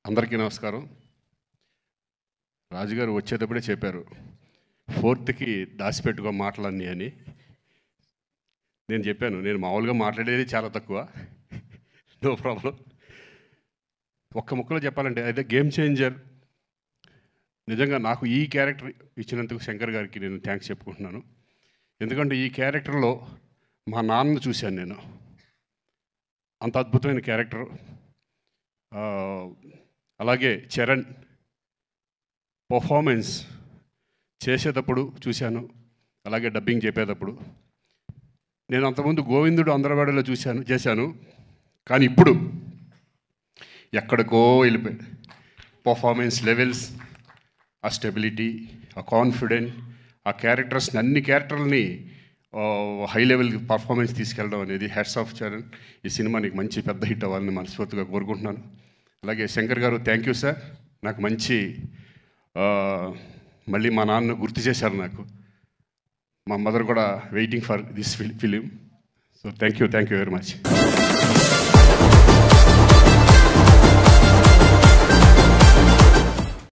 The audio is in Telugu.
అందరికీ నమస్కారం. రాజుగారు వచ్చేటప్పుడే చెప్పారు 4th దాచిపెట్టుకో మాటలన్నీ అని. నేను చెప్పాను, నేను మామూలుగా మాట్లాడేది చాలా తక్కువ, నో ప్రాబ్లం. ఒక్క ముక్కలో చెప్పాలంటే అయితే గేమ్ చేంజర్. నిజంగా నాకు ఈ క్యారెక్టర్ ఇచ్చినందుకు శంకర్ గారికి నేను థ్యాంక్స్ చెప్పుకుంటున్నాను. ఎందుకంటే ఈ క్యారెక్టర్లో మా నాన్నను చూశాను నేను. అంత అద్భుతమైన క్యారెక్టర్. అలాగే చరణ్ పర్ఫార్మెన్స్ చేసేటప్పుడు చూశాను, అలాగే డబ్బింగ్ చెప్పేటప్పుడు. నేను అంతకుముందు గోవిందుడు అందరవాడలో చేశాను, కానీ ఇప్పుడు ఎక్కడికో వెళ్ళిపోయాడు. పర్ఫార్మెన్స్ లెవెల్స్, ఆ స్టెబిలిటీ, ఆ కాన్ఫిడెంట్, ఆ క్యారెక్టర్స్ని అన్ని క్యారెక్టర్లని హై లెవెల్ పర్ఫార్మెన్స్ తీసుకెళ్ళడం అనేది హ్యాట్స్ ఆఫ్ చరణ్. ఈ సినిమా నీకు మంచి పెద్ద హిట్ అవ్వాలని మనస్ఫూర్తిగా కోరుకుంటున్నాను. అలాగే శంకర్ గారు థ్యాంక్ యూ సార్. నాకు మంచి మళ్ళీ మా నాన్న గుర్తు చేశారు నాకు. మా మదర్ కూడా waiting for this film. So thank you very much.